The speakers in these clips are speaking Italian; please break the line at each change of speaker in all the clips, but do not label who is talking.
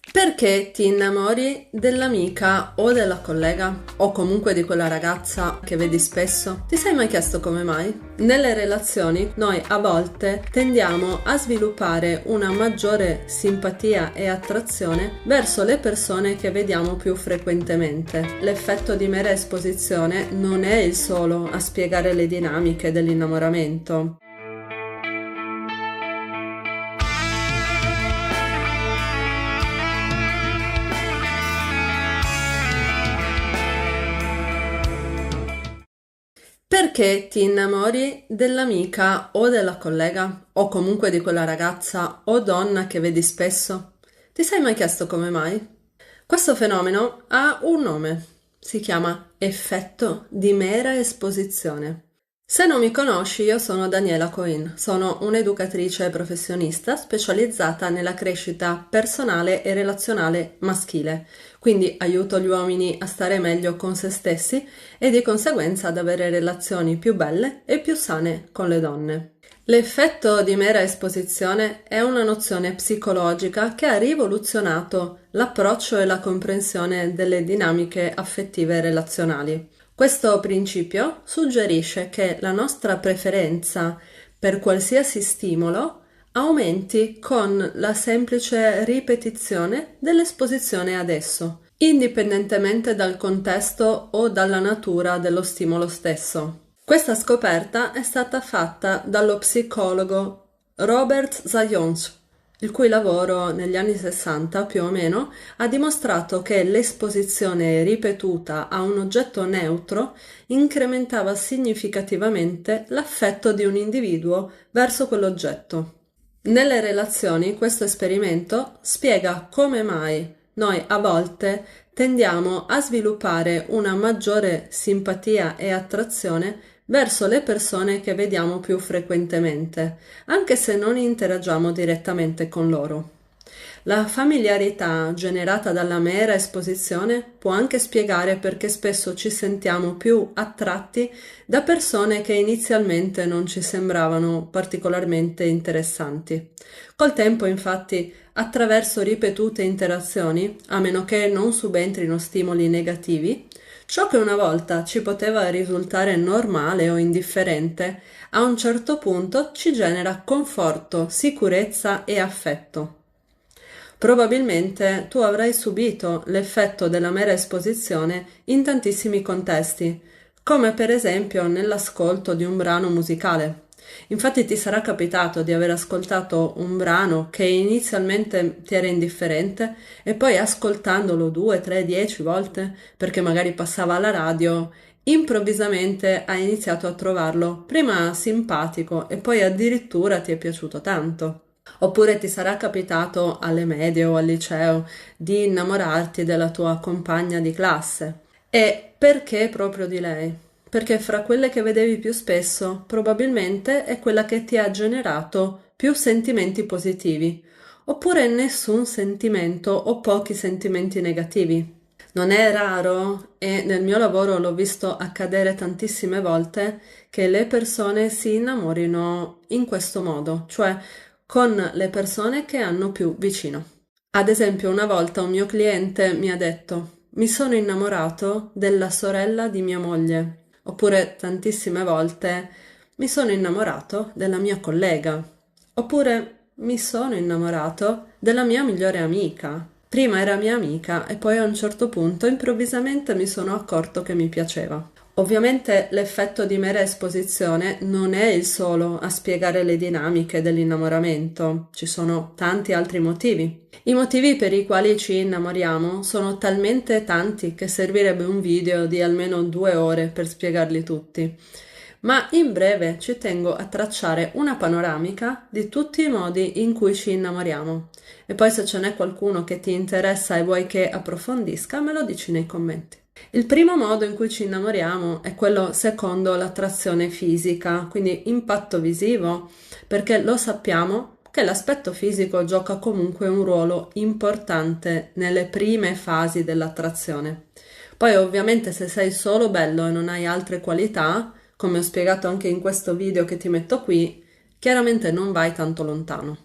Perché ti innamori dell'amica o della collega o comunque di quella ragazza che vedi spesso? Ti sei mai chiesto come mai? Nelle relazioni noi a volte tendiamo a sviluppare una maggiore simpatia e attrazione verso le persone che vediamo più frequentemente. L'effetto di mera esposizione non è il solo a spiegare le dinamiche dell'innamoramento. Perché ti innamori dell'amica o della collega o comunque di quella ragazza o donna che vedi spesso? Ti sei mai chiesto come mai? Questo fenomeno ha un nome, si chiama effetto di mera esposizione. Se non mi conosci, io sono Daniela Coin, sono un'educatrice professionista specializzata nella crescita personale e relazionale maschile, quindi aiuto gli uomini a stare meglio con se stessi e di conseguenza ad avere relazioni più belle e più sane con le donne. L'effetto di mera esposizione è una nozione psicologica che ha rivoluzionato l'approccio e la comprensione delle dinamiche affettive e relazionali. Questo principio suggerisce che la nostra preferenza per qualsiasi stimolo aumenti con la semplice ripetizione dell'esposizione ad esso, indipendentemente dal contesto o dalla natura dello stimolo stesso. Questa scoperta è stata fatta dallo psicologo Robert Zajonc, il cui lavoro negli anni 60 più o meno ha dimostrato che l'esposizione ripetuta a un oggetto neutro incrementava significativamente l'affetto di un individuo verso quell'oggetto. Nelle relazioni questo esperimento spiega come mai noi a volte tendiamo a sviluppare una maggiore simpatia e attrazione verso le persone che vediamo più frequentemente, anche se non interagiamo direttamente con loro. La familiarità generata dalla mera esposizione può anche spiegare perché spesso ci sentiamo più attratti da persone che inizialmente non ci sembravano particolarmente interessanti. Col tempo, infatti, attraverso ripetute interazioni, a meno che non subentrino stimoli negativi, ciò che una volta ci poteva risultare normale o indifferente, a un certo punto ci genera conforto, sicurezza e affetto. Probabilmente tu avrai subito l'effetto della mera esposizione in tantissimi contesti, come per esempio nell'ascolto di un brano musicale. Infatti ti sarà capitato di aver ascoltato un brano che inizialmente ti era indifferente e poi ascoltandolo 2, 3, 10 volte, perché magari passava alla radio, improvvisamente hai iniziato a trovarlo prima simpatico e poi addirittura ti è piaciuto tanto. Oppure ti sarà capitato alle medie o al liceo di innamorarti della tua compagna di classe. E perché proprio di lei? Perché fra quelle che vedevi più spesso, probabilmente è quella che ti ha generato più sentimenti positivi, oppure nessun sentimento o pochi sentimenti negativi. Non è raro, e nel mio lavoro l'ho visto accadere tantissime volte, che le persone si innamorino in questo modo, cioè con le persone che hanno più vicino. Ad esempio, una volta un mio cliente mi ha detto: mi sono innamorato della sorella di mia moglie. Oppure tantissime volte: mi sono innamorato della mia collega. Oppure: mi sono innamorato della mia migliore amica. Prima era mia amica e poi a un certo punto improvvisamente mi sono accorto che mi piaceva. Ovviamente l'effetto di mera esposizione non è il solo a spiegare le dinamiche dell'innamoramento, ci sono tanti altri motivi. I motivi per i quali ci innamoriamo sono talmente tanti che servirebbe un video di almeno 2 ore per spiegarli tutti. Ma in breve ci tengo a tracciare una panoramica di tutti i modi in cui ci innamoriamo. E poi se ce n'è qualcuno che ti interessa e vuoi che approfondisca, me lo dici nei commenti. Il primo modo in cui ci innamoriamo è quello secondo l'attrazione fisica, quindi impatto visivo, perché lo sappiamo che l'aspetto fisico gioca comunque un ruolo importante nelle prime fasi dell'attrazione. Poi ovviamente se sei solo bello e non hai altre qualità, come ho spiegato anche in questo video che ti metto qui, chiaramente non vai tanto lontano.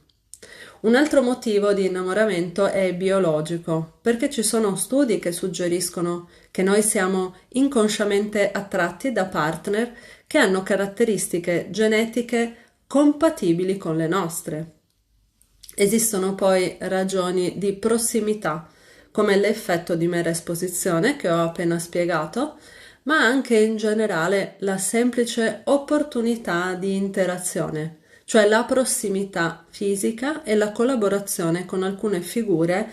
Un altro motivo di innamoramento è biologico, perché ci sono studi che suggeriscono che noi siamo inconsciamente attratti da partner che hanno caratteristiche genetiche compatibili con le nostre. Esistono poi ragioni di prossimità, come l'effetto di mera esposizione che ho appena spiegato, ma anche in generale la semplice opportunità di interazione, cioè la prossimità fisica e la collaborazione con alcune figure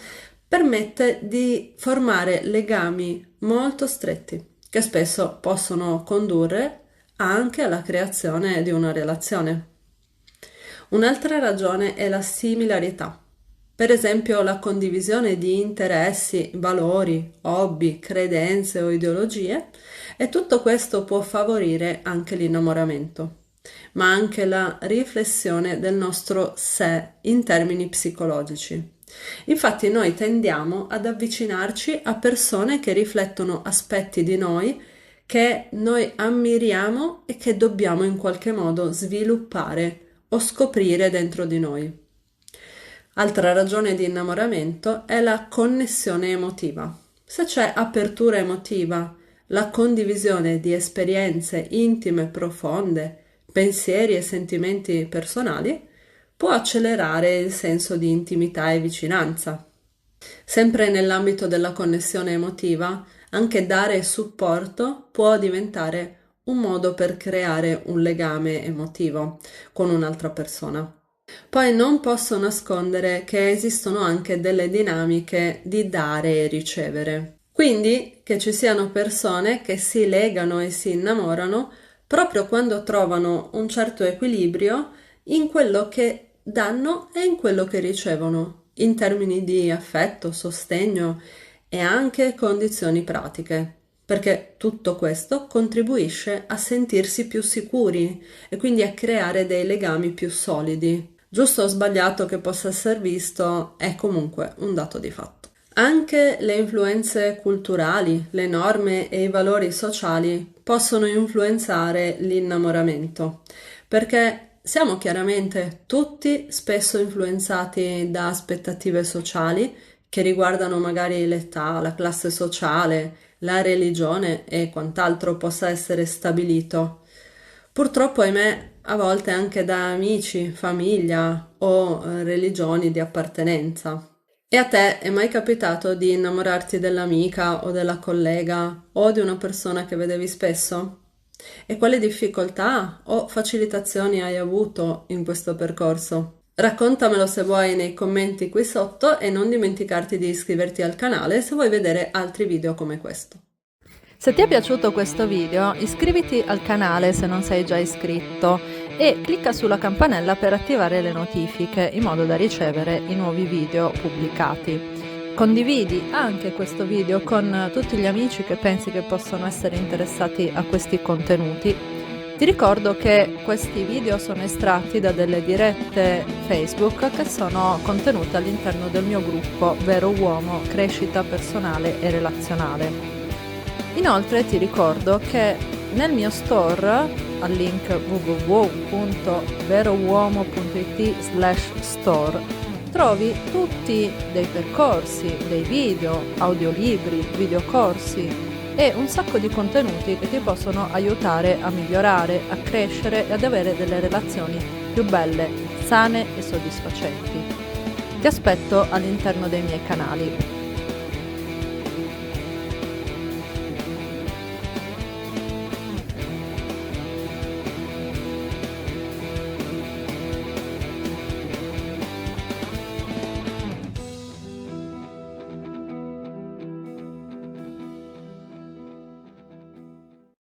permette di formare legami molto stretti, che spesso possono condurre anche alla creazione di una relazione. Un'altra ragione è la similarità. Per esempio, la condivisione di interessi, valori, hobby, credenze o ideologie, e tutto questo può favorire anche l'innamoramento, ma anche la riflessione del nostro sé in termini psicologici. Infatti noi tendiamo ad avvicinarci a persone che riflettono aspetti di noi che noi ammiriamo e che dobbiamo in qualche modo sviluppare o scoprire dentro di noi. Altra ragione di innamoramento è la connessione emotiva. Se c'è apertura emotiva, la condivisione di esperienze intime, profonde, pensieri e sentimenti personali, può accelerare il senso di intimità e vicinanza. Sempre nell'ambito della connessione emotiva, anche dare supporto può diventare un modo per creare un legame emotivo con un'altra persona. Poi non posso nascondere che esistono anche delle dinamiche di dare e ricevere. Quindi che ci siano persone che si legano e si innamorano proprio quando trovano un certo equilibrio in quello che danno e in quello che ricevono, in termini di affetto, sostegno e anche condizioni pratiche, perché tutto questo contribuisce a sentirsi più sicuri e quindi a creare dei legami più solidi. Giusto o sbagliato che possa essere visto, è comunque un dato di fatto. Anche le influenze culturali, le norme e i valori sociali possono influenzare l'innamoramento, perché siamo chiaramente tutti spesso influenzati da aspettative sociali che riguardano magari l'età, la classe sociale, la religione e quant'altro possa essere stabilito. Purtroppo, ahimè, a volte anche da amici, famiglia o religioni di appartenenza. E a te è mai capitato di innamorarti dell'amica o della collega o di una persona che vedevi spesso? E quali difficoltà o facilitazioni hai avuto in questo percorso? Raccontamelo se vuoi nei commenti qui sotto e non dimenticarti di iscriverti al canale se vuoi vedere altri video come questo.
Se ti è piaciuto questo video, iscriviti al canale se non sei già iscritto e clicca sulla campanella per attivare le notifiche in modo da ricevere i nuovi video pubblicati. Condividi anche questo video con tutti gli amici che pensi che possano essere interessati a questi contenuti. Ti ricordo che questi video sono estratti da delle dirette Facebook che sono contenute all'interno del mio gruppo Vero Uomo Crescita Personale e Relazionale. Inoltre ti ricordo che nel mio store, al link www.verouomo.it/store, trovi tutti dei percorsi, dei video, audiolibri, videocorsi e un sacco di contenuti che ti possono aiutare a migliorare, a crescere e ad avere delle relazioni più belle, sane e soddisfacenti. Ti aspetto all'interno dei miei canali.